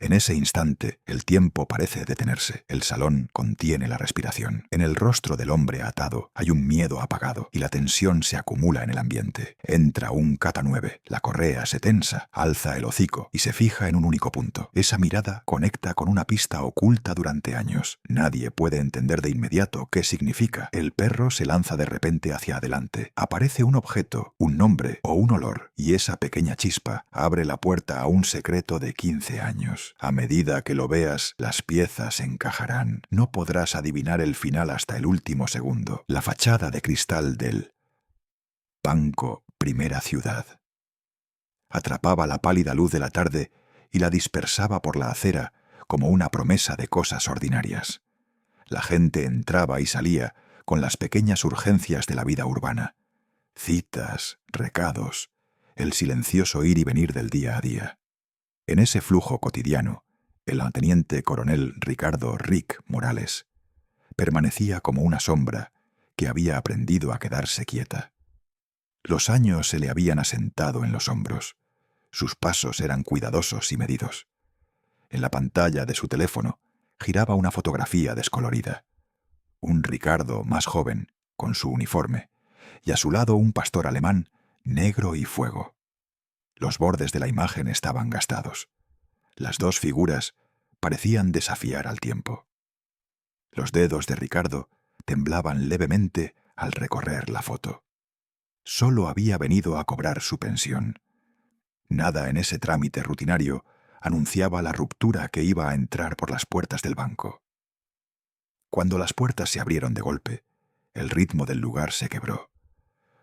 En ese instante, el tiempo parece detenerse. El salón contiene la respiración. En el rostro del hombre atado hay un miedo apagado y la tensión se acumula en el ambiente. Entra un Kata 9. La correa se tensa, alza el hocico y se fija en un único punto. Esa mirada conecta con una pista oculta durante años. Nadie puede entender de inmediato qué significa. El perro se lanza de repente hacia adelante. Aparece un objeto, un nombre o un olor, y esa pequeña chispa abre la puerta a un secreto de 15 años. A medida que lo veas, las piezas encajarán. No podrás adivinar el final hasta el último segundo. La fachada de cristal del Banco Primera Ciudad atrapaba la pálida luz de la tarde y la dispersaba por la acera como una promesa de cosas ordinarias. La gente entraba y salía con las pequeñas urgencias de la vida urbana. Citas, recados, el silencioso ir y venir del día a día. En ese flujo cotidiano, el teniente coronel Ricardo Rick Morales permanecía como una sombra que había aprendido a quedarse quieta. Los años se le habían asentado en los hombros. Sus pasos eran cuidadosos y medidos. En la pantalla de su teléfono giraba una fotografía descolorida. Un Ricardo más joven, con su uniforme, y a su lado un pastor alemán, negro y fuego. Los bordes de la imagen estaban gastados. Las dos figuras parecían desafiar al tiempo. Los dedos de Ricardo temblaban levemente al recorrer la foto. Solo había venido a cobrar su pensión. Nada en ese trámite rutinario anunciaba la ruptura que iba a entrar por las puertas del banco. Cuando las puertas se abrieron de golpe, el ritmo del lugar se quebró.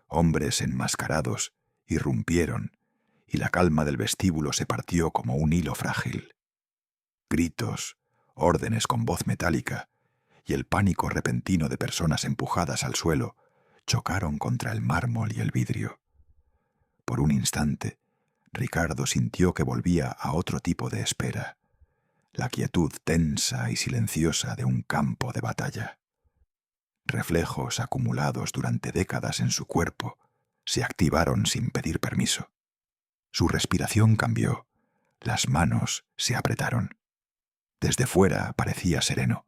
Hombres enmascarados irrumpieron y la calma del vestíbulo se partió como un hilo frágil. Gritos, órdenes con voz metálica y el pánico repentino de personas empujadas al suelo chocaron contra el mármol y el vidrio. Por un instante, Ricardo sintió que volvía a otro tipo de espera, la quietud tensa y silenciosa de un campo de batalla. Reflejos acumulados durante décadas en su cuerpo se activaron sin pedir permiso. Su respiración cambió, las manos se apretaron. Desde fuera parecía sereno,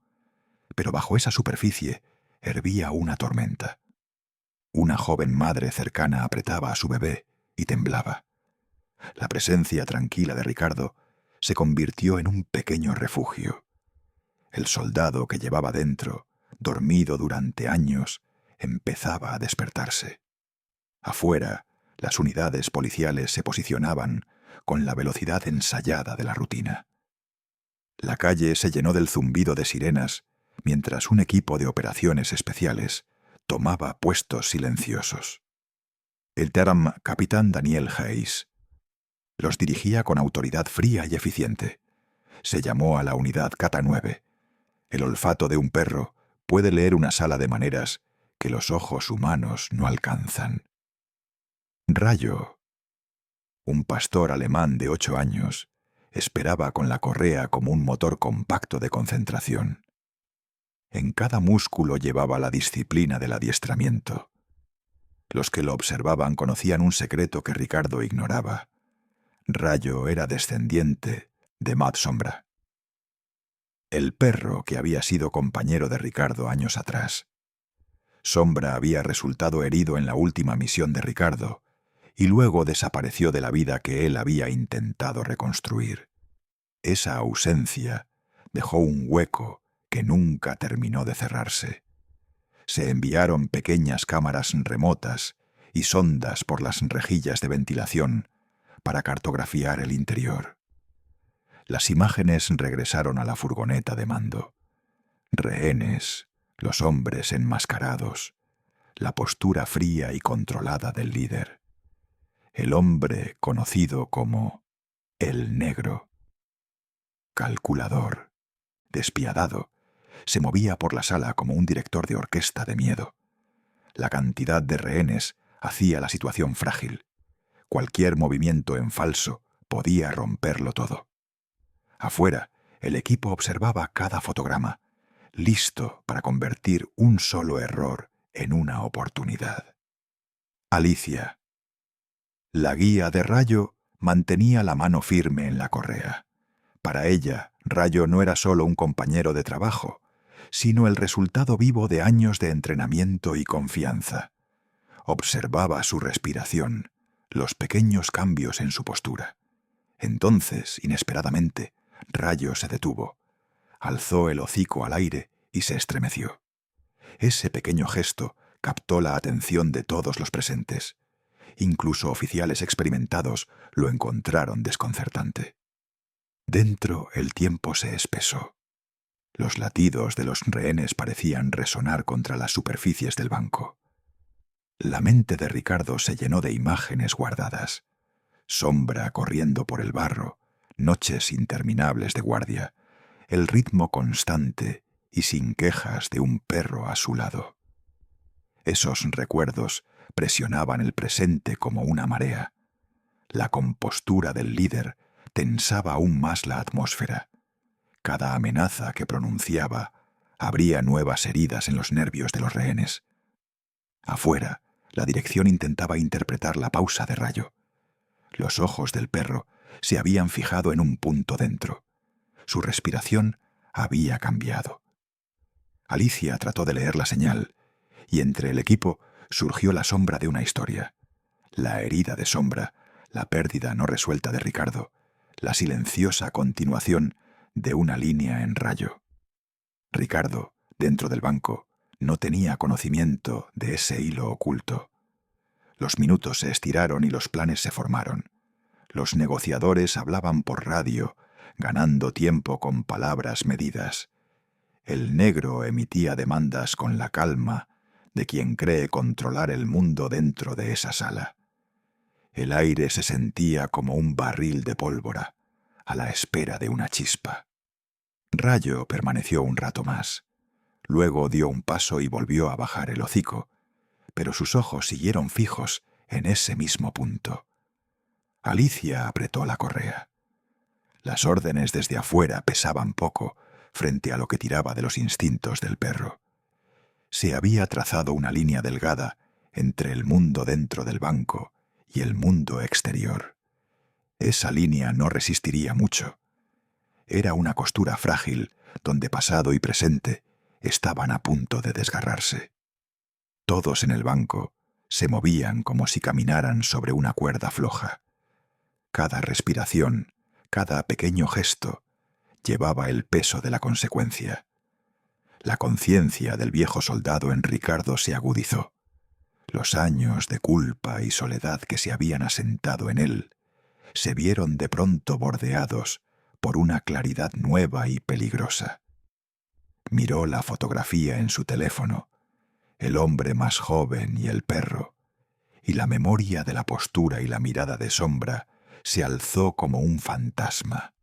pero bajo esa superficie hervía una tormenta. Una joven madre cercana apretaba a su bebé y temblaba. La presencia tranquila de Ricardo se convirtió en un pequeño refugio. El soldado que llevaba dentro, dormido durante años, empezaba a despertarse. Afuera, las unidades policiales se posicionaban con la velocidad ensayada de la rutina. La calle se llenó del zumbido de sirenas, mientras un equipo de operaciones especiales tomaba puestos silenciosos. El TERM capitán Daniel Hayes los dirigía con autoridad fría y eficiente. Se llamó a la unidad Kata 9. El olfato de un perro puede leer una sala de maneras que los ojos humanos no alcanzan. Rayo, un pastor alemán de 8 años, esperaba con la correa como un motor compacto de concentración. En cada músculo llevaba la disciplina del adiestramiento. Los que lo observaban conocían un secreto que Ricardo ignoraba. Rayo era descendiente de Mad Sombra, el perro que había sido compañero de Ricardo años atrás. Sombra había resultado herido en la última misión de Ricardo y luego desapareció de la vida que él había intentado reconstruir. Esa ausencia dejó un hueco que nunca terminó de cerrarse. Se enviaron pequeñas cámaras remotas y sondas por las rejillas de ventilación para cartografiar el interior. Las imágenes regresaron a la furgoneta de mando. Rehenes, los hombres enmascarados, la postura fría y controlada del líder. El hombre conocido como el Negro. Calculador, despiadado, se movía por la sala como un director de orquesta de miedo. La cantidad de rehenes hacía la situación frágil. Cualquier movimiento en falso podía romperlo todo. Afuera, el equipo observaba cada fotograma, listo para convertir un solo error en una oportunidad. Alicia. La guía de Rayo mantenía la mano firme en la correa. Para ella, Rayo no era solo un compañero de trabajo, sino el resultado vivo de años de entrenamiento y confianza. Observaba su respiración, los pequeños cambios en su postura. Entonces, inesperadamente, Rayo se detuvo, alzó el hocico al aire y se estremeció. Ese pequeño gesto captó la atención de todos los presentes. Incluso oficiales experimentados lo encontraron desconcertante. Dentro el tiempo se espesó. Los latidos de los rehenes parecían resonar contra las superficies del banco. La mente de Ricardo se llenó de imágenes guardadas. Sombra corriendo por el barro, noches interminables de guardia, el ritmo constante y sin quejas de un perro a su lado. Esos recuerdos presionaban el presente como una marea. La compostura del líder tensaba aún más la atmósfera. Cada amenaza que pronunciaba abría nuevas heridas en los nervios de los rehenes. Afuera, la dirección intentaba interpretar la pausa de Rayo. Los ojos del perro se habían fijado en un punto dentro. Su respiración había cambiado. Alicia trató de leer la señal, y entre el equipo surgió la sombra de una historia. La herida de Sombra, la pérdida no resuelta de Ricardo, la silenciosa continuación de una línea en Rayo. Ricardo, dentro del banco, no tenía conocimiento de ese hilo oculto. Los minutos se estiraron y los planes se formaron. Los negociadores hablaban por radio, ganando tiempo con palabras medidas. El negro emitía demandas con la calma de quien cree controlar el mundo dentro de esa sala. El aire se sentía como un barril de pólvora, a la espera de una chispa. Rayo permaneció un rato más. Luego dio un paso y volvió a bajar el hocico, pero sus ojos siguieron fijos en ese mismo punto. Alicia apretó la correa. Las órdenes desde afuera pesaban poco frente a lo que tiraba de los instintos del perro. Se había trazado una línea delgada entre el mundo dentro del banco y el mundo exterior. Esa línea no resistiría mucho. Era una costura frágil donde pasado y presente estaban a punto de desgarrarse. Todos en el banco se movían como si caminaran sobre una cuerda floja. Cada respiración, cada pequeño gesto, llevaba el peso de la consecuencia. La conciencia del viejo soldado en Ricardo se agudizó. Los años de culpa y soledad que se habían asentado en él se vieron de pronto bordeados por una claridad nueva y peligrosa. Miró la fotografía en su teléfono, el hombre más joven y el perro, y la memoria de la postura y la mirada de Sombra se alzó como un fantasma.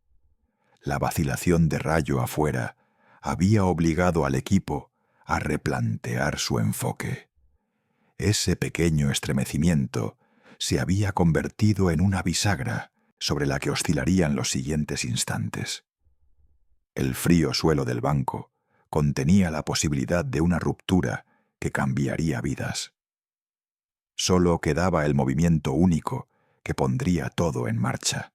La vacilación de Rayo afuera había obligado al equipo a replantear su enfoque. Ese pequeño estremecimiento se había convertido en una bisagra sobre la que oscilarían los siguientes instantes. El frío suelo del banco contenía la posibilidad de una ruptura que cambiaría vidas. Solo quedaba el movimiento único que pondría todo en marcha.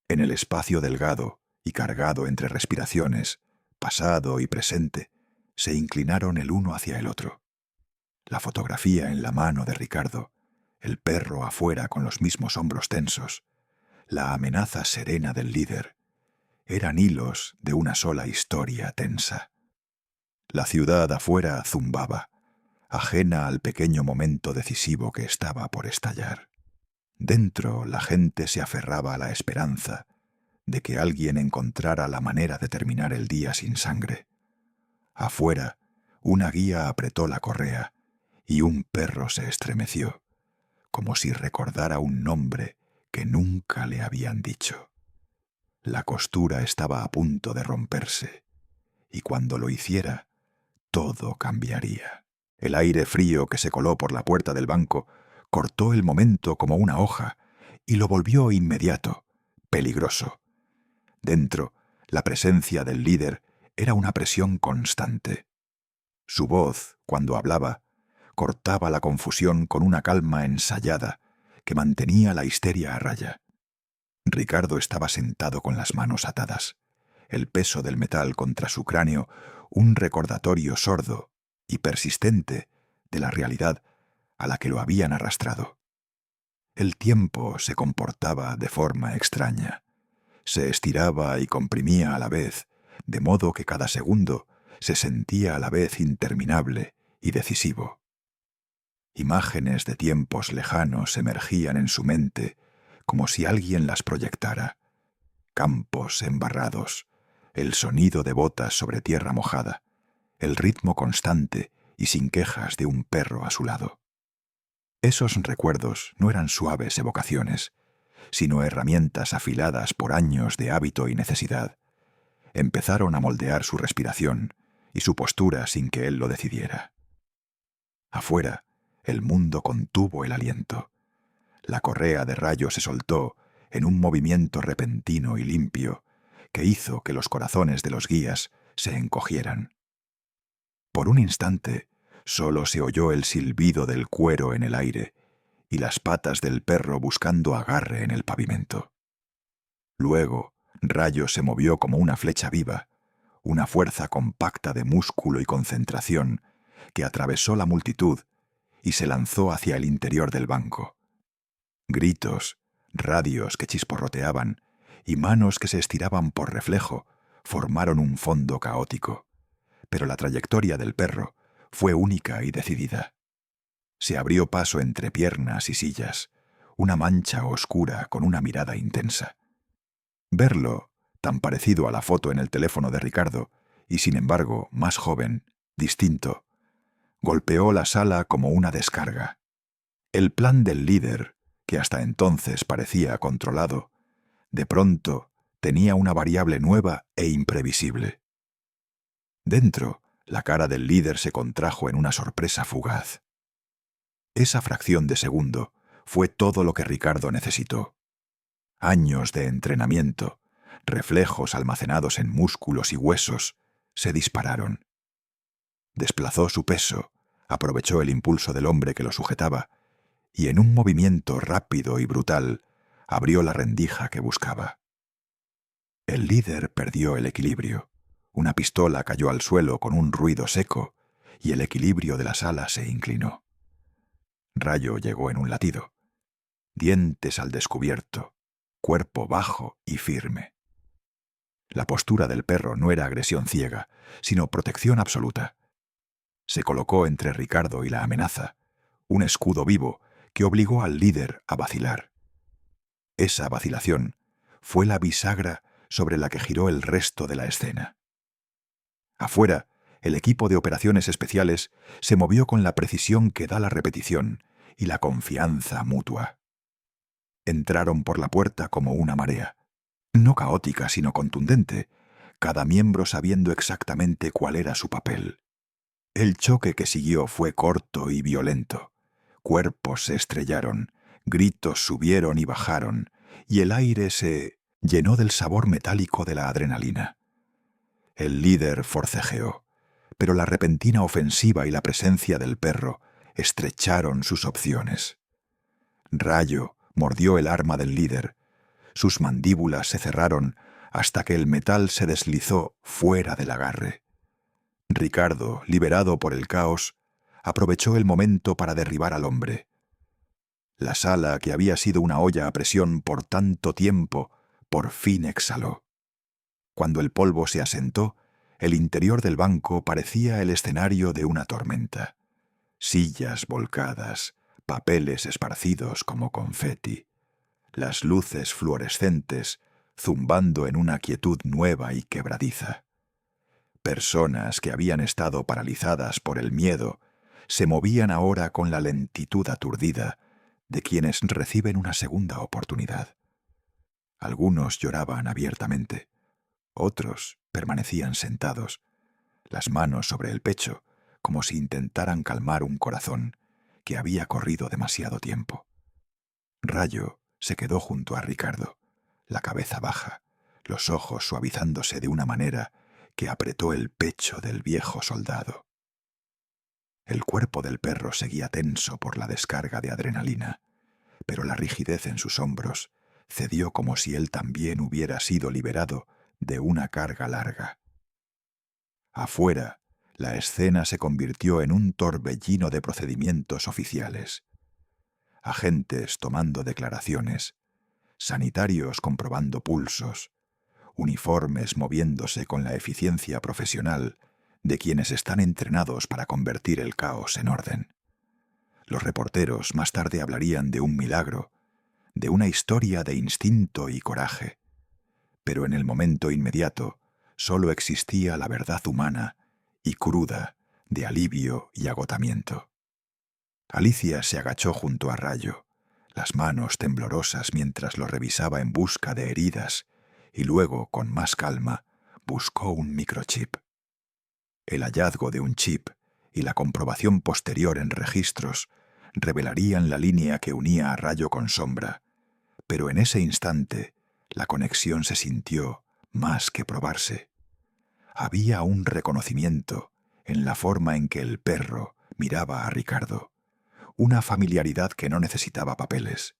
En el espacio delgado y cargado entre respiraciones, pasado y presente, se inclinaron el uno hacia el otro. La fotografía en la mano de Ricardo, el perro afuera con los mismos hombros tensos, la amenaza serena del líder, eran hilos de una sola historia tensa. La ciudad afuera zumbaba, ajena al pequeño momento decisivo que estaba por estallar. Dentro la gente se aferraba a la esperanza de que alguien encontrara la manera de terminar el día sin sangre. Afuera, una guía apretó la correa y un perro se estremeció, como si recordara un nombre que nunca le habían dicho. La costura estaba a punto de romperse, y cuando lo hiciera, todo cambiaría. El aire frío que se coló por la puerta del banco cortó el momento como una hoja y lo volvió inmediato, peligroso. Dentro, la presencia del líder era una presión constante. Su voz, cuando hablaba, cortaba la confusión con una calma ensayada que mantenía la histeria a raya. Ricardo estaba sentado con las manos atadas, el peso del metal contra su cráneo, un recordatorio sordo y persistente de la realidad a la que lo habían arrastrado. El tiempo se comportaba de forma extraña. Se estiraba y comprimía a la vez, de modo que cada segundo se sentía a la vez interminable y decisivo. Imágenes de tiempos lejanos emergían en su mente como si alguien las proyectara. Campos embarrados, el sonido de botas sobre tierra mojada, el ritmo constante y sin quejas de un perro a su lado. Esos recuerdos no eran suaves evocaciones, sino herramientas afiladas por años de hábito y necesidad. Empezaron a moldear su respiración y su postura sin que él lo decidiera. Afuera, el mundo contuvo el aliento. La correa de rayos se soltó en un movimiento repentino y limpio que hizo que los corazones de los guías se encogieran. Por un instante, solo se oyó el silbido del cuero en el aire y las patas del perro buscando agarre en el pavimento. Luego, Rayo se movió como una flecha viva, una fuerza compacta de músculo y concentración que atravesó la multitud y se lanzó hacia el interior del banco. Gritos, radios que chisporroteaban y manos que se estiraban por reflejo formaron un fondo caótico, pero la trayectoria del perro fue única y decidida. Se abrió paso entre piernas y sillas, una mancha oscura con una mirada intensa. Verlo, tan parecido a la foto en el teléfono de Ricardo, y sin embargo más joven, distinto, golpeó la sala como una descarga. El plan del líder, que hasta entonces parecía controlado, de pronto tenía una variable nueva e imprevisible. Dentro, la cara del líder se contrajo en una sorpresa fugaz. Esa fracción de segundo fue todo lo que Ricardo necesitó. Años de entrenamiento, reflejos almacenados en músculos y huesos, se dispararon. Desplazó su peso, aprovechó el impulso del hombre que lo sujetaba, y en un movimiento rápido y brutal, abrió la rendija que buscaba. El líder perdió el equilibrio. Una pistola cayó al suelo con un ruido seco, y el equilibrio de la sala se inclinó. Rayo llegó en un latido. Dientes al descubierto, cuerpo bajo y firme. La postura del perro no era agresión ciega, sino protección absoluta. Se colocó entre Ricardo y la amenaza, un escudo vivo que obligó al líder a vacilar. Esa vacilación fue la bisagra sobre la que giró el resto de la escena. Afuera, el equipo de operaciones especiales se movió con la precisión que da la repetición y la confianza mutua. Entraron por la puerta como una marea, no caótica sino contundente, cada miembro sabiendo exactamente cuál era su papel. El choque que siguió fue corto y violento. Cuerpos se estrellaron, gritos subieron y bajaron, y el aire se llenó del sabor metálico de la adrenalina. El líder forcejeó, pero la repentina ofensiva y la presencia del perro estrecharon sus opciones. Rayo mordió el arma del líder. Sus mandíbulas se cerraron hasta que el metal se deslizó fuera del agarre. Ricardo, liberado por el caos, aprovechó el momento para derribar al hombre. La sala, que había sido una olla a presión por tanto tiempo, por fin exhaló. Cuando el polvo se asentó, el interior del banco parecía el escenario de una tormenta. Sillas volcadas, papeles esparcidos como confeti, las luces fluorescentes zumbando en una quietud nueva y quebradiza. Personas que habían estado paralizadas por el miedo se movían ahora con la lentitud aturdida de quienes reciben una segunda oportunidad. Algunos lloraban abiertamente, otros permanecían sentados, las manos sobre el pecho, como si intentaran calmar un corazón que había corrido demasiado tiempo. Rayo se quedó junto a Ricardo, la cabeza baja, los ojos suavizándose de una manera que apretó el pecho del viejo soldado. El cuerpo del perro seguía tenso por la descarga de adrenalina, pero la rigidez en sus hombros cedió como si él también hubiera sido liberado de una carga larga. Afuera, la escena se convirtió en un torbellino de procedimientos oficiales. Agentes tomando declaraciones, sanitarios comprobando pulsos, uniformes moviéndose con la eficiencia profesional de quienes están entrenados para convertir el caos en orden. Los reporteros más tarde hablarían de un milagro, de una historia de instinto y coraje, pero en el momento inmediato solo existía la verdad humana y cruda de alivio y agotamiento. Alicia se agachó junto a Rayo, las manos temblorosas mientras lo revisaba en busca de heridas, y luego, con más calma, buscó un microchip. El hallazgo de un chip y la comprobación posterior en registros revelarían la línea que unía a Rayo con Sombra, pero en ese instante la conexión se sintió más que probarse. Había un reconocimiento en la forma en que el perro miraba a Ricardo, una familiaridad que no necesitaba papeles.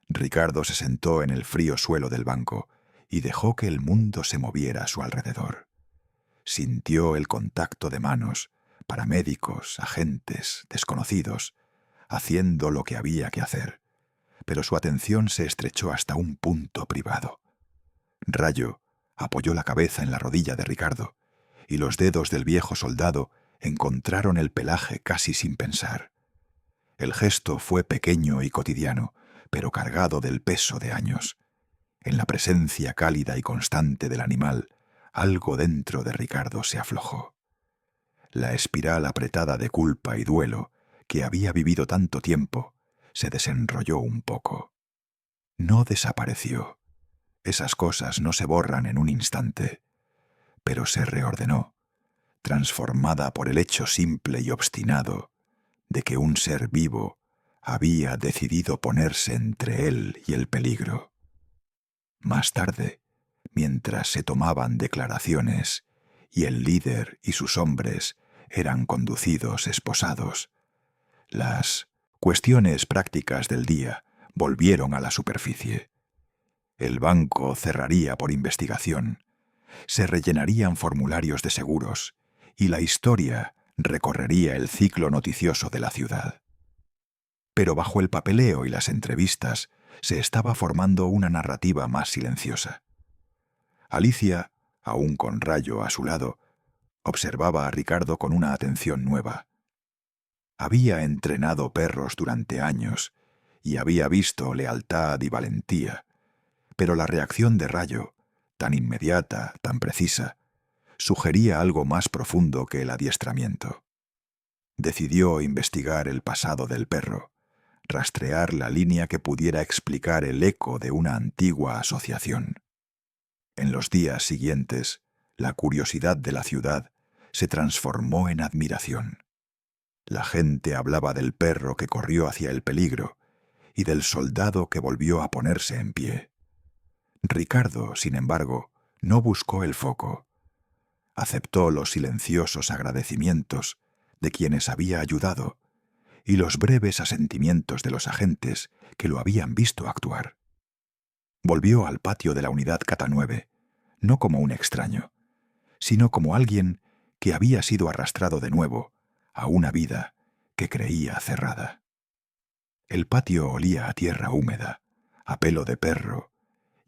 Ricardo se sentó en el frío suelo del banco y dejó que el mundo se moviera a su alrededor. Sintió el contacto de manos, paramédicos, agentes, desconocidos, haciendo lo que había que hacer, pero su atención se estrechó hasta un punto privado. Rayo apoyó la cabeza en la rodilla de Ricardo, y los dedos del viejo soldado encontraron el pelaje casi sin pensar. El gesto fue pequeño y cotidiano, pero cargado del peso de años. En la presencia cálida y constante del animal, algo dentro de Ricardo se aflojó. La espiral apretada de culpa y duelo que había vivido tanto tiempo se desenrolló un poco. No desapareció. Esas cosas no se borran en un instante, pero se reordenó, transformada por el hecho simple y obstinado de que un ser vivo había decidido ponerse entre él y el peligro. Más tarde, mientras se tomaban declaraciones y el líder y sus hombres eran conducidos esposados, las cuestiones prácticas del día volvieron a la superficie. El banco cerraría por investigación, se rellenarían formularios de seguros y la historia recorrería el ciclo noticioso de la ciudad. Pero bajo el papeleo y las entrevistas se estaba formando una narrativa más silenciosa. Alicia, aún con Rayo a su lado, observaba a Ricardo con una atención nueva. Había entrenado perros durante años y había visto lealtad y valentía, pero la reacción de Rayo, tan inmediata, tan precisa, sugería algo más profundo que el adiestramiento. Decidió investigar el pasado del perro, rastrear la línea que pudiera explicar el eco de una antigua asociación. En los días siguientes, la curiosidad de la ciudad se transformó en admiración. La gente hablaba del perro que corrió hacia el peligro y del soldado que volvió a ponerse en pie. Ricardo, sin embargo, no buscó el foco. Aceptó los silenciosos agradecimientos de quienes había ayudado y los breves asentimientos de los agentes que lo habían visto actuar. Volvió al patio de la unidad Cata 9, no como un extraño, sino como alguien que había sido arrastrado de nuevo a una vida que creía cerrada. El patio olía a tierra húmeda, a pelo de perro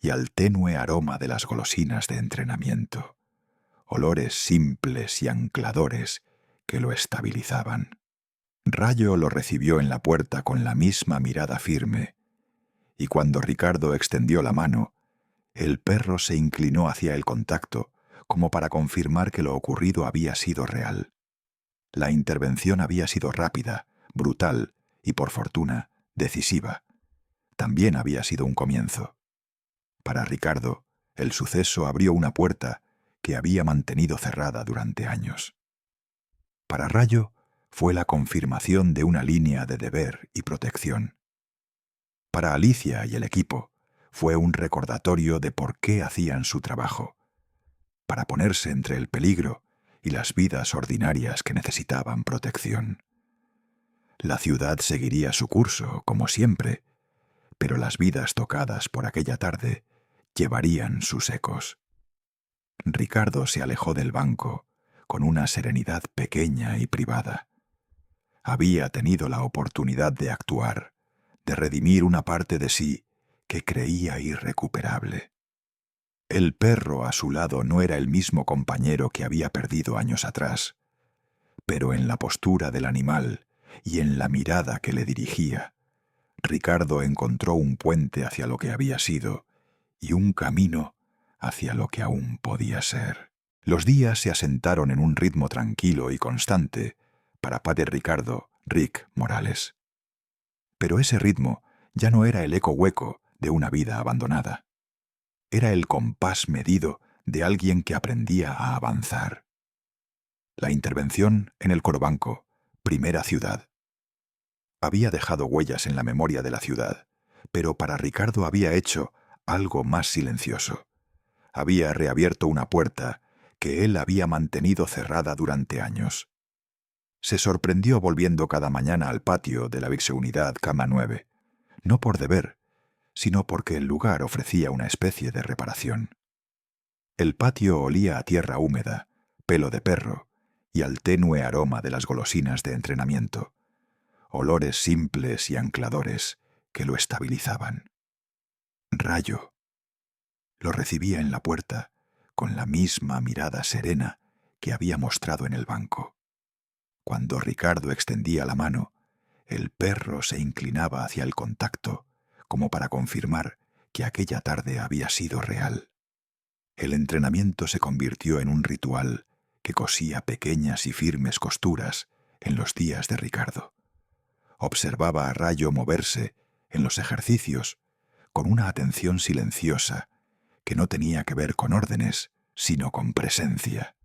y al tenue aroma de las golosinas de entrenamiento, olores simples y ancladores que lo estabilizaban. Rayo lo recibió en la puerta con la misma mirada firme, y cuando Ricardo extendió la mano, el perro se inclinó hacia el contacto como para confirmar que lo ocurrido había sido real. La intervención había sido rápida, brutal y, por fortuna, decisiva. También había sido un comienzo. Para Ricardo, el suceso abrió una puerta que había mantenido cerrada durante años. Para Rayo, fue la confirmación de una línea de deber y protección. Para Alicia y el equipo, fue un recordatorio de por qué hacían su trabajo, para ponerse entre el peligro y las vidas ordinarias que necesitaban protección. La ciudad seguiría su curso, como siempre, pero las vidas tocadas por aquella tarde llevarían sus ecos. Ricardo se alejó del banco con una serenidad pequeña y privada. Había tenido la oportunidad de actuar, de redimir una parte de sí que creía irrecuperable. El perro a su lado no era el mismo compañero que había perdido años atrás, pero en la postura del animal y en la mirada que le dirigía, Ricardo encontró un puente hacia lo que había sido y un camino hacia lo que aún podía ser. Los días se asentaron en un ritmo tranquilo y constante para padre Ricardo, Rick Morales. Pero ese ritmo ya no era el eco hueco de una vida abandonada. Era el compás medido de alguien que aprendía a avanzar. La intervención en el Corobanco, primera ciudad. Había dejado huellas en la memoria de la ciudad, pero para Ricardo había hecho algo más silencioso. Había reabierto una puerta que él había mantenido cerrada durante años. Se sorprendió volviendo cada mañana al patio de la Vixeunidad Cama 9, no por deber, sino porque el lugar ofrecía una especie de reparación. El patio olía a tierra húmeda, pelo de perro y al tenue aroma de las golosinas de entrenamiento, olores simples y ancladores que lo estabilizaban. Rayo lo recibía en la puerta con la misma mirada serena que había mostrado en el banco. Cuando Ricardo extendía la mano, el perro se inclinaba hacia el contacto, como para confirmar que aquella tarde había sido real. El entrenamiento se convirtió en un ritual que cosía pequeñas y firmes costuras en los días de Ricardo. Observaba a Rayo moverse en los ejercicios con una atención silenciosa que no tenía que ver con órdenes, sino con presencia.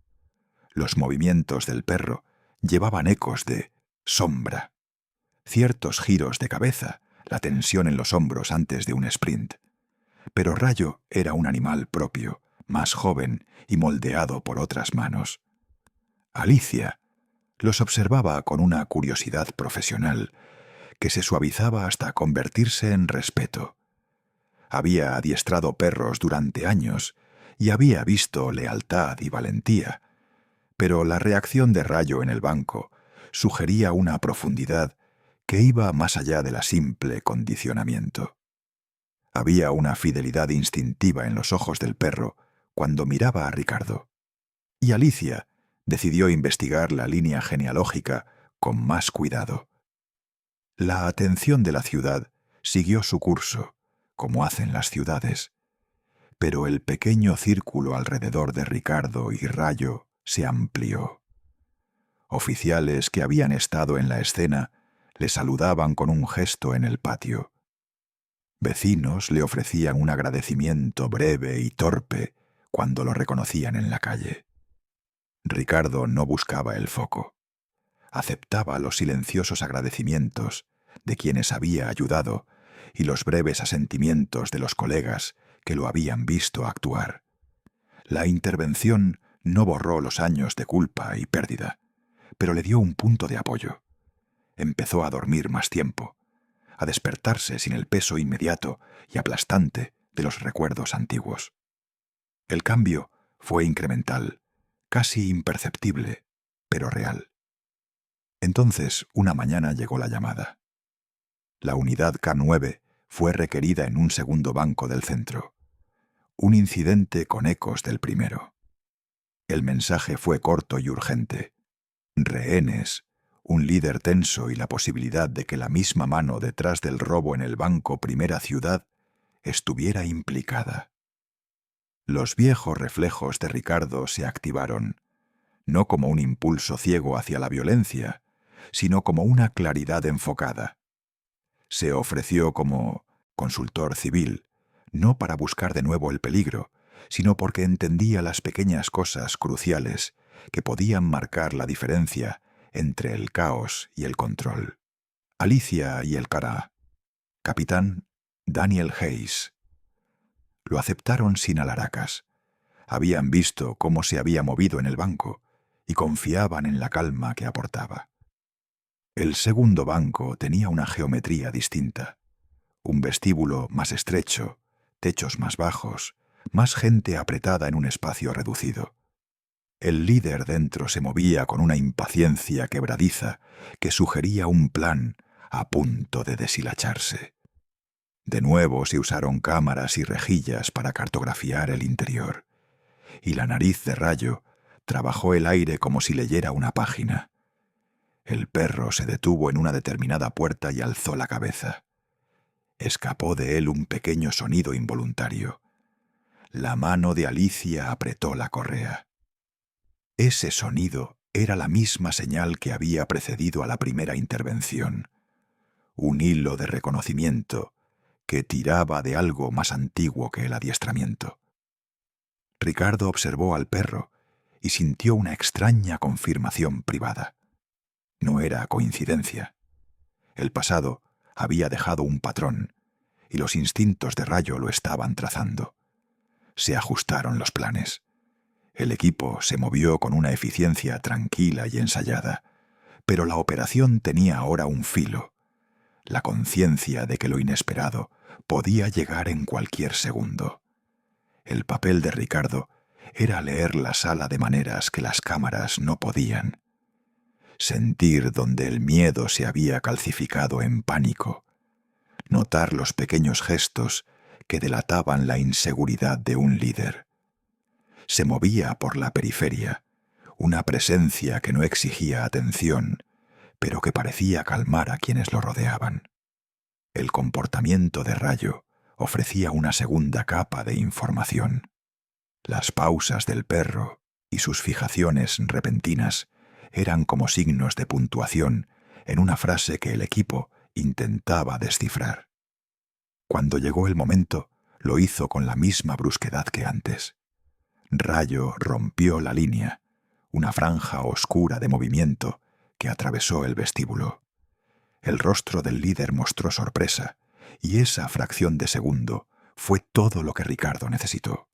Los movimientos del perro llevaban ecos de sombra, ciertos giros de cabeza, la tensión en los hombros antes de un sprint. Pero Rayo era un animal propio, más joven y moldeado por otras manos. Alicia los observaba con una curiosidad profesional que se suavizaba hasta convertirse en respeto. Había adiestrado perros durante años y había visto lealtad y valentía, pero la reacción de Rayo en el banco sugería una profundidad que iba más allá de la simple condicionamiento. Había una fidelidad instintiva en los ojos del perro cuando miraba a Ricardo, y Alicia decidió investigar la línea genealógica con más cuidado. La atención de la ciudad siguió su curso, como hacen las ciudades, pero el pequeño círculo alrededor de Ricardo y Rayo se amplió. Oficiales que habían estado en la escena le saludaban con un gesto en el patio. Vecinos le ofrecían un agradecimiento breve y torpe cuando lo reconocían en la calle. Ricardo no buscaba el foco. Aceptaba los silenciosos agradecimientos de quienes había ayudado y los breves asentimientos de los colegas que lo habían visto actuar. La intervención no borró los años de culpa y pérdida, pero le dio un punto de apoyo. Empezó a dormir más tiempo, a despertarse sin el peso inmediato y aplastante de los recuerdos antiguos. El cambio fue incremental, casi imperceptible, pero real. Entonces, una mañana llegó la llamada. La unidad K9 fue requerida en un segundo banco del centro. Un incidente con ecos del primero. El mensaje fue corto y urgente. Rehenes, un líder tenso y la posibilidad de que la misma mano detrás del robo en el banco Primera Ciudad estuviera implicada. Los viejos reflejos de Ricardo se activaron, no como un impulso ciego hacia la violencia, sino como una claridad enfocada. Se ofreció como consultor civil, no para buscar de nuevo el peligro, sino porque entendía las pequeñas cosas cruciales que podían marcar la diferencia entre el caos y el control. Alicia y el Cara. Capitán Daniel Hayes. Lo aceptaron sin alaracas. Habían visto cómo se había movido en el banco y confiaban en la calma que aportaba. El segundo banco tenía una geometría distinta. Un vestíbulo más estrecho, techos más bajos, más gente apretada en un espacio reducido. El líder dentro se movía con una impaciencia quebradiza que sugería un plan a punto de deshilacharse. De nuevo se usaron cámaras y rejillas para cartografiar el interior, y la nariz de Rayo trabajó el aire como si leyera una página. El perro se detuvo en una determinada puerta y alzó la cabeza. Escapó de él un pequeño sonido involuntario. La mano de Alicia apretó la correa. Ese sonido era la misma señal que había precedido a la primera intervención. Un hilo de reconocimiento que tiraba de algo más antiguo que el adiestramiento. Ricardo observó al perro y sintió una extraña confirmación privada. No era coincidencia. El pasado había dejado un patrón y los instintos de Rayo lo estaban trazando. Se ajustaron los planes. El equipo se movió con una eficiencia tranquila y ensayada, pero la operación tenía ahora un filo, la conciencia de que lo inesperado podía llegar en cualquier segundo. El papel de Ricardo era leer la sala de maneras que las cámaras no podían. Sentir donde el miedo se había calcificado en pánico. Notar los pequeños gestos que delataban la inseguridad de un líder. Se movía por la periferia, una presencia que no exigía atención, pero que parecía calmar a quienes lo rodeaban. El comportamiento de Rayo ofrecía una segunda capa de información. Las pausas del perro y sus fijaciones repentinas eran como signos de puntuación en una frase que el equipo intentaba descifrar. Cuando llegó el momento, lo hizo con la misma brusquedad que antes. Rayo rompió la línea, una franja oscura de movimiento que atravesó el vestíbulo. El rostro del líder mostró sorpresa, y esa fracción de segundo fue todo lo que Ricardo necesitó.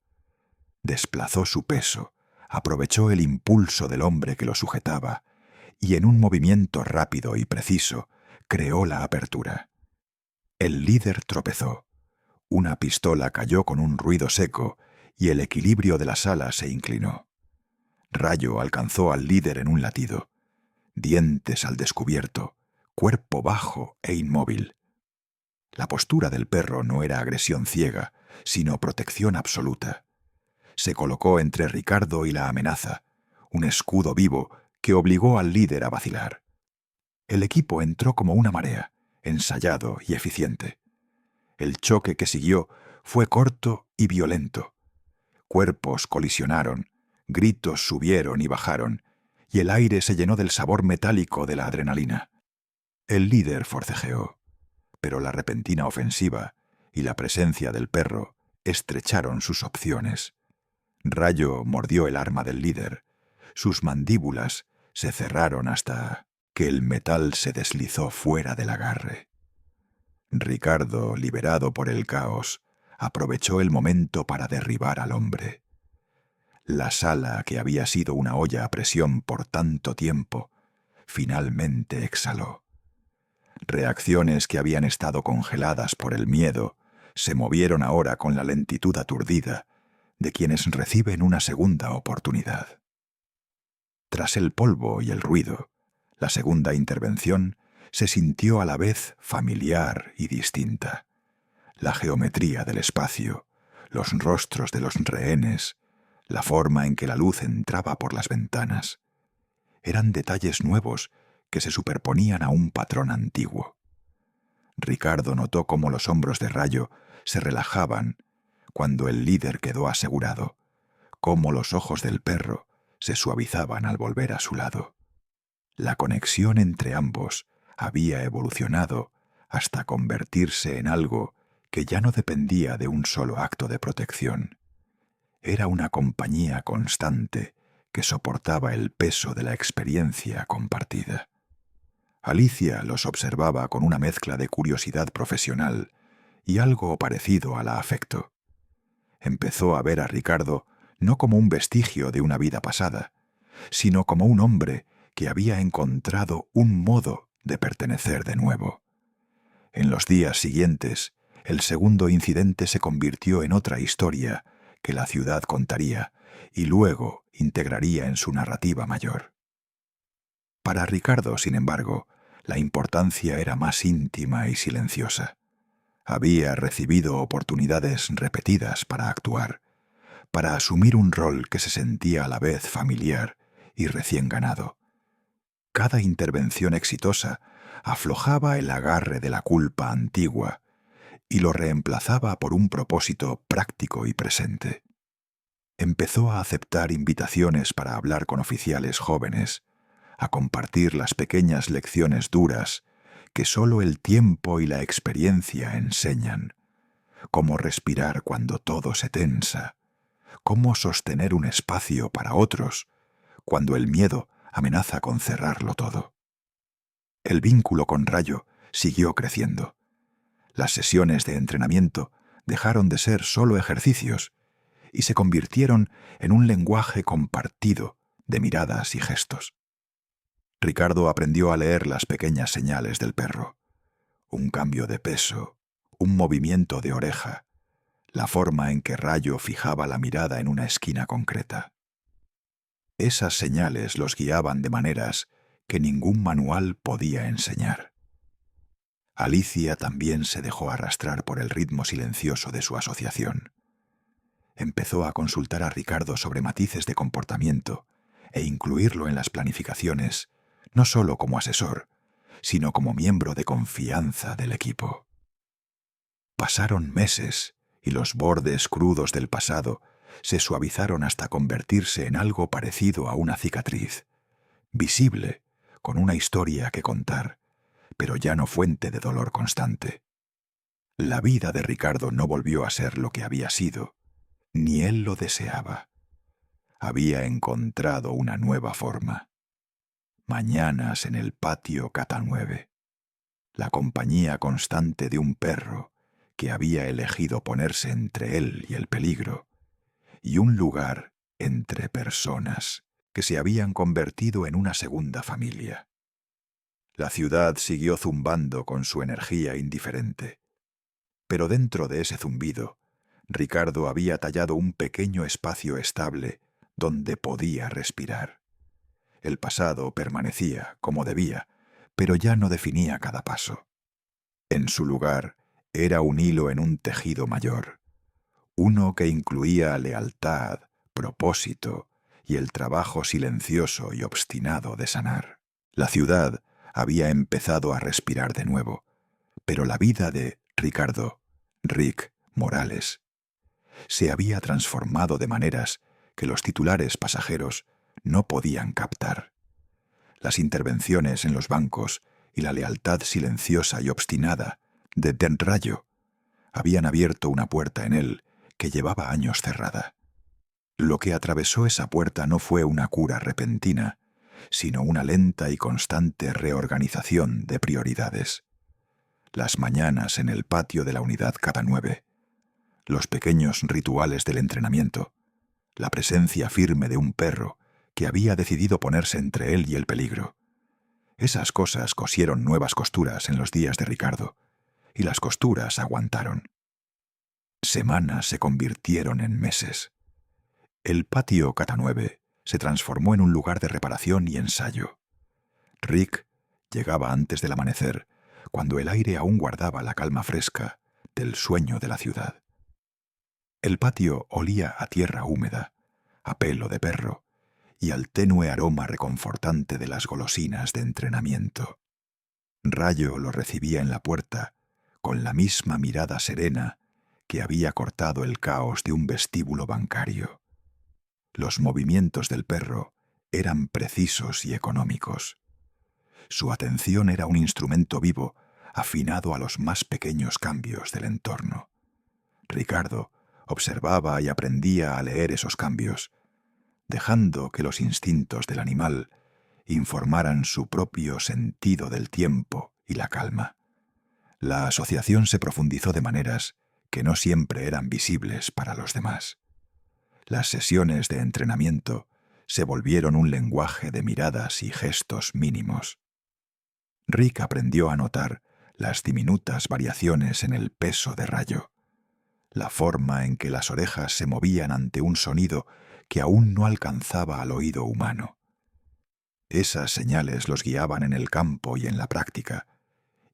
Desplazó su peso, aprovechó el impulso del hombre que lo sujetaba, y en un movimiento rápido y preciso creó la apertura. El líder tropezó. Una pistola cayó con un ruido seco y el equilibrio de la sala se inclinó. Rayo alcanzó al líder en un latido. Dientes al descubierto, cuerpo bajo e inmóvil. La postura del perro no era agresión ciega, sino protección absoluta. Se colocó entre Ricardo y la amenaza, un escudo vivo que obligó al líder a vacilar. El equipo entró como una marea, ensayado y eficiente. El choque que siguió fue corto y violento. Cuerpos colisionaron, gritos subieron y bajaron, y el aire se llenó del sabor metálico de la adrenalina. El líder forcejeó, pero la repentina ofensiva y la presencia del perro estrecharon sus opciones. Rayo mordió el arma del líder. Sus mandíbulas se cerraron hasta que el metal se deslizó fuera del agarre. Ricardo, liberado por el caos, aprovechó el momento para derribar al hombre. La sala, que había sido una olla a presión por tanto tiempo, finalmente exhaló. Reacciones que habían estado congeladas por el miedo se movieron ahora con la lentitud aturdida de quienes reciben una segunda oportunidad. Tras el polvo y el ruido, la segunda intervención se sintió a la vez familiar y distinta. La geometría del espacio, los rostros de los rehenes, la forma en que la luz entraba por las ventanas. Eran detalles nuevos que se superponían a un patrón antiguo. Ricardo notó cómo los hombros de Rayo se relajaban cuando el líder quedó asegurado, cómo los ojos del perro se suavizaban al volver a su lado. La conexión entre ambos había evolucionado hasta convertirse en algo que ya no dependía de un solo acto de protección. Era una compañía constante que soportaba el peso de la experiencia compartida. Alicia los observaba con una mezcla de curiosidad profesional y algo parecido a la afecto. Empezó a ver a Ricardo no como un vestigio de una vida pasada, sino como un hombre que había encontrado un modo de pertenecer de nuevo. En los días siguientes, El segundo incidente se convirtió en otra historia que la ciudad contaría y luego integraría en su narrativa mayor. Para Ricardo, sin embargo, la importancia era más íntima y silenciosa. Había recibido oportunidades repetidas para actuar, para asumir un rol que se sentía a la vez familiar y recién ganado. Cada intervención exitosa aflojaba el agarre de la culpa antigua y lo reemplazaba por un propósito práctico y presente. Empezó a aceptar invitaciones para hablar con oficiales jóvenes, a compartir las pequeñas lecciones duras que solo el tiempo y la experiencia enseñan, cómo respirar cuando todo se tensa, cómo sostener un espacio para otros cuando el miedo amenaza con cerrarlo todo. El vínculo con Rayo siguió creciendo. Las sesiones de entrenamiento dejaron de ser solo ejercicios y se convirtieron en un lenguaje compartido de miradas y gestos. Ricardo aprendió a leer las pequeñas señales del perro: un cambio de peso, un movimiento de oreja, la forma en que Rayo fijaba la mirada en una esquina concreta. Esas señales los guiaban de maneras que ningún manual podía enseñar. Alicia también se dejó arrastrar por el ritmo silencioso de su asociación. Empezó a consultar a Ricardo sobre matices de comportamiento e incluirlo en las planificaciones, no solo como asesor, sino como miembro de confianza del equipo. Pasaron meses y los bordes crudos del pasado se suavizaron hasta convertirse en algo parecido a una cicatriz, visible, con una historia que contar, pero ya no fuente de dolor constante. La vida de Ricardo no volvió a ser lo que había sido, ni él lo deseaba. Había encontrado una nueva forma. Mañanas en el patio K9, la compañía constante de un perro que había elegido ponerse entre él y el peligro, y un lugar entre personas que se habían convertido en una segunda familia. La ciudad siguió zumbando con su energía indiferente, pero dentro de ese zumbido, Ricardo había tallado un pequeño espacio estable donde podía respirar. El pasado permanecía como debía, pero ya no definía cada paso. En su lugar era un hilo en un tejido mayor, uno que incluía lealtad, propósito y el trabajo silencioso y obstinado de sanar. La ciudad había empezado a respirar de nuevo, pero la vida de Rick Morales, se había transformado de maneras que los titulares pasajeros no podían captar. Las intervenciones en los bancos y la lealtad silenciosa y obstinada de Den Rayo habían abierto una puerta en él que llevaba años cerrada. Lo que atravesó esa puerta no fue una cura repentina, sino una lenta y constante reorganización de prioridades. Las mañanas en el patio de la unidad K9, los pequeños rituales del entrenamiento, la presencia firme de un perro que había decidido ponerse entre él y el peligro. Esas cosas cosieron nuevas costuras en los días de Ricardo, y las costuras aguantaron. Semanas se convirtieron en meses. El patio K9 se transformó en un lugar de reparación y ensayo. Rick llegaba antes del amanecer, cuando el aire aún guardaba la calma fresca del sueño de la ciudad. El patio olía a tierra húmeda, a pelo de perro y al tenue aroma reconfortante de las golosinas de entrenamiento. Rayo lo recibía en la puerta con la misma mirada serena que había cortado el caos de un vestíbulo bancario. Los movimientos del perro eran precisos y económicos. Su atención era un instrumento vivo, afinado a los más pequeños cambios del entorno. Ricardo observaba y aprendía a leer esos cambios, dejando que los instintos del animal informaran su propio sentido del tiempo y la calma. La asociación se profundizó de maneras que no siempre eran visibles para los demás. Las sesiones de entrenamiento se volvieron un lenguaje de miradas y gestos mínimos. Rick aprendió a notar las diminutas variaciones en el peso de Rayo, la forma en que las orejas se movían ante un sonido que aún no alcanzaba al oído humano. Esas señales los guiaban en el campo y en la práctica,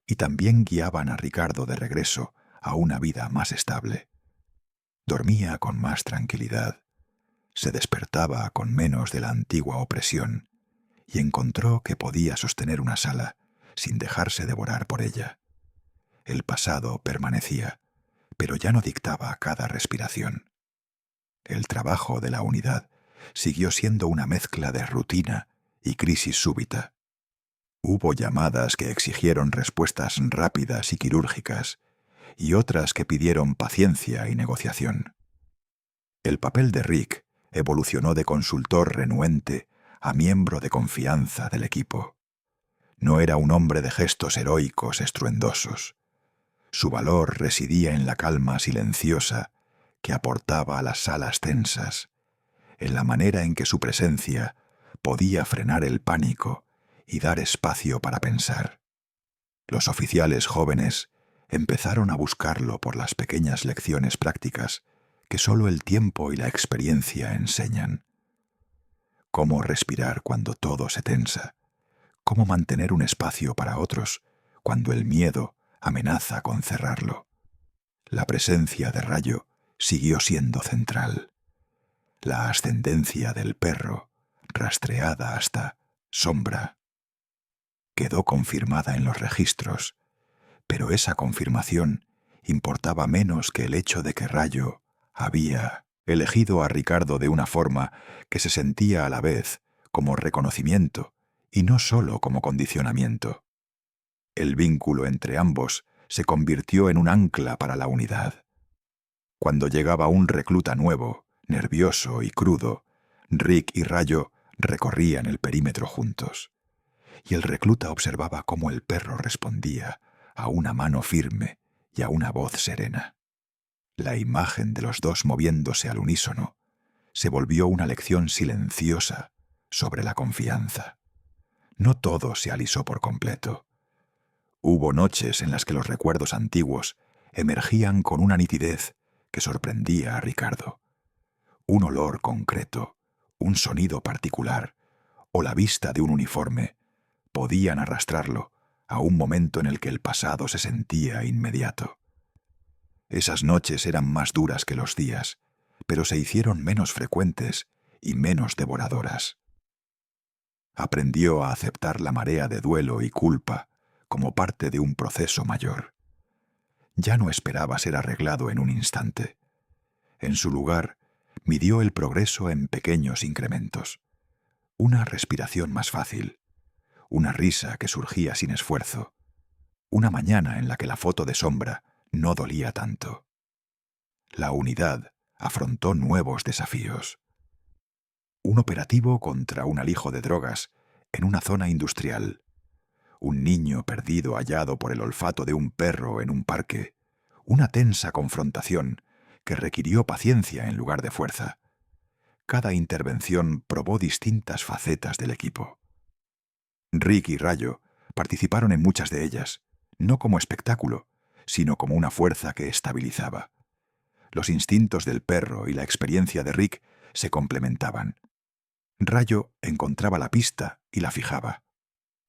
y también guiaban a Ricardo de regreso a una vida más estable. Dormía con más tranquilidad, se despertaba con menos de la antigua opresión, y encontró que podía sostener una sala sin dejarse devorar por ella. El pasado permanecía, pero ya no dictaba cada respiración. El trabajo de la unidad siguió siendo una mezcla de rutina y crisis súbita. Hubo llamadas que exigieron respuestas rápidas y quirúrgicas, y otras que pidieron paciencia y negociación. El papel de Rick evolucionó de consultor renuente a miembro de confianza del equipo. No era un hombre de gestos heroicos estruendosos. Su valor residía en la calma silenciosa que aportaba a las salas tensas, en la manera en que su presencia podía frenar el pánico y dar espacio para pensar. Los oficiales jóvenes empezaron a buscarlo por las pequeñas lecciones prácticas que solo el tiempo y la experiencia enseñan. Cómo respirar cuando todo se tensa, cómo mantener un espacio para otros cuando el miedo amenaza con cerrarlo. La presencia de Rayo siguió siendo central. La ascendencia del perro, rastreada hasta Sombra, quedó confirmada en los registros, pero esa confirmación importaba menos que el hecho de que Rayo había elegido a Ricardo de una forma que se sentía a la vez como reconocimiento y no solo como condicionamiento. El vínculo entre ambos se convirtió en un ancla para la unidad. Cuando llegaba un recluta nuevo, nervioso y crudo, Rick y Rayo recorrían el perímetro juntos, y el recluta observaba cómo el perro respondía a una mano firme y a una voz serena. La imagen de los dos moviéndose al unísono se volvió una lección silenciosa sobre la confianza. No todo se alisó por completo. Hubo noches en las que los recuerdos antiguos emergían con una nitidez que sorprendía a Ricardo. Un olor concreto, un sonido particular o la vista de un uniforme podían arrastrarlo a un momento en el que el pasado se sentía inmediato. Esas noches eran más duras que los días, pero se hicieron menos frecuentes y menos devoradoras. Aprendió a aceptar la marea de duelo y culpa como parte de un proceso mayor. Ya no esperaba ser arreglado en un instante. En su lugar, midió el progreso en pequeños incrementos. Una respiración más fácil, una risa que surgía sin esfuerzo, una mañana en la que la foto de Sombra no dolía tanto. La unidad afrontó nuevos desafíos. Un operativo contra un alijo de drogas en una zona industrial. Un niño perdido hallado por el olfato de un perro en un parque. Una tensa confrontación que requirió paciencia en lugar de fuerza. Cada intervención probó distintas facetas del equipo. Rick y Rayo participaron en muchas de ellas, no como espectáculo, sino como una fuerza que estabilizaba. Los instintos del perro y la experiencia de Rick se complementaban. Rayo encontraba la pista y la fijaba.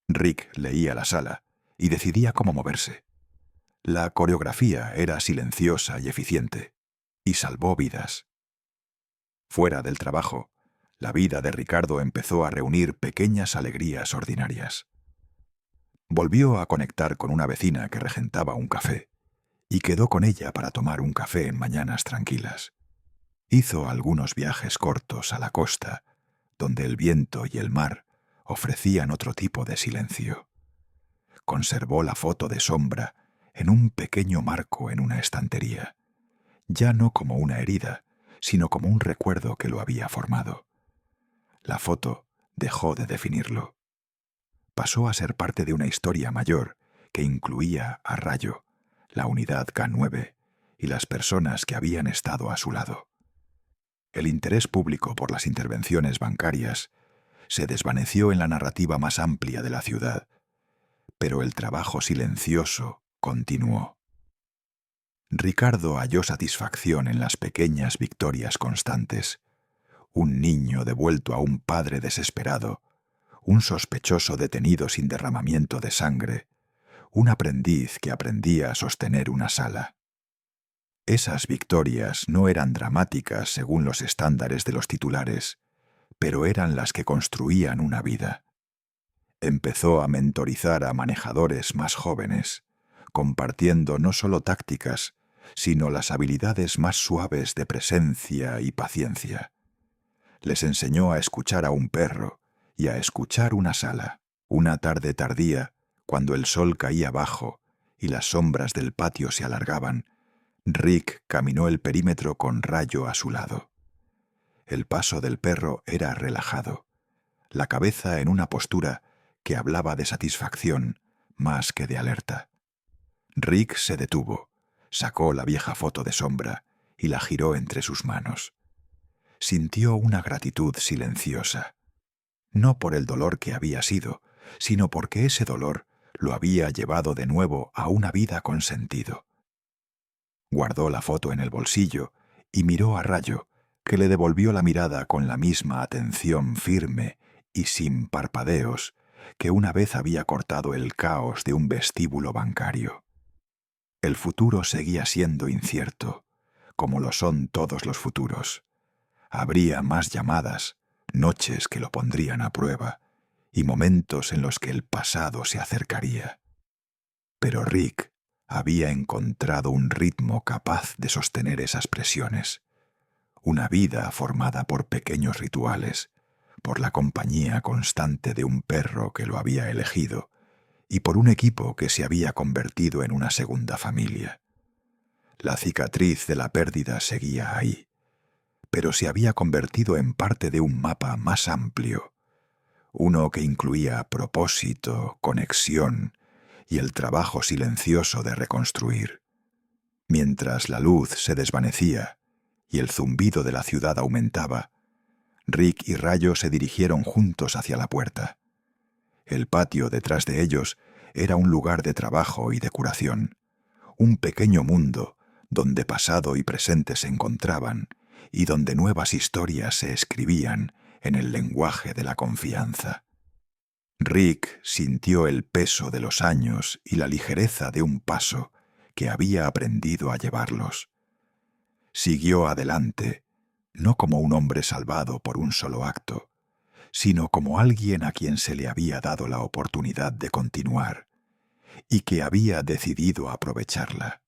Rick leía la sala y decidía cómo moverse. La coreografía era silenciosa y eficiente, y salvó vidas. Fuera del trabajo, la vida de Ricardo empezó a reunir pequeñas alegrías ordinarias. Volvió a conectar con una vecina que regentaba un café, y quedó con ella para tomar un café en mañanas tranquilas. Hizo algunos viajes cortos a la costa, donde el viento y el mar ofrecían otro tipo de silencio. Conservó la foto de Sombra en un pequeño marco en una estantería, ya no como una herida, sino como un recuerdo que lo había formado. La foto dejó de definirlo. Pasó a ser parte de una historia mayor que incluía a Rayo, la unidad K9 y las personas que habían estado a su lado. El interés público por las intervenciones bancarias se desvaneció en la narrativa más amplia de la ciudad, pero el trabajo silencioso continuó. Ricardo halló satisfacción en las pequeñas victorias constantes. Un niño devuelto a un padre desesperado, un sospechoso detenido sin derramamiento de sangre, un aprendiz que aprendía a sostener una sala. Esas victorias no eran dramáticas según los estándares de los titulares, pero eran las que construían una vida. Empezó a mentorizar a manejadores más jóvenes, compartiendo no solo tácticas, sino las habilidades más suaves de presencia y paciencia. Les enseñó a escuchar a un perro y a escuchar una sala. Una tarde tardía, cuando el sol caía bajo y las sombras del patio se alargaban, Rick caminó el perímetro con Rayo a su lado. El paso del perro era relajado, la cabeza en una postura que hablaba de satisfacción más que de alerta. Rick se detuvo, sacó la vieja foto de sombra y la giró entre sus manos. Sintió una gratitud silenciosa, no por el dolor que había sido, sino porque ese dolor lo había llevado de nuevo a una vida con sentido. Guardó la foto en el bolsillo y miró a Rayo, que le devolvió la mirada con la misma atención firme y sin parpadeos que una vez había cortado el caos de un vestíbulo bancario. El futuro seguía siendo incierto, como lo son todos los futuros. Habría más llamadas, noches que lo pondrían a prueba, y momentos en los que el pasado se acercaría. Pero Rick había encontrado un ritmo capaz de sostener esas presiones, una vida formada por pequeños rituales, por la compañía constante de un perro que lo había elegido y por un equipo que se había convertido en una segunda familia. La cicatriz de la pérdida seguía ahí, pero se había convertido en parte de un mapa más amplio, uno que incluía propósito, conexión y el trabajo silencioso de reconstruir. Mientras la luz se desvanecía y el zumbido de la ciudad aumentaba, Rick y Rayo se dirigieron juntos hacia la puerta. El patio detrás de ellos era un lugar de trabajo y de curación, un pequeño mundo donde pasado y presente se encontraban y donde nuevas historias se escribían en el lenguaje de la confianza. Rick sintió el peso de los años y la ligereza de un paso que había aprendido a llevarlos. Siguió adelante, no como un hombre salvado por un solo acto, sino como alguien a quien se le había dado la oportunidad de continuar y que había decidido aprovecharla.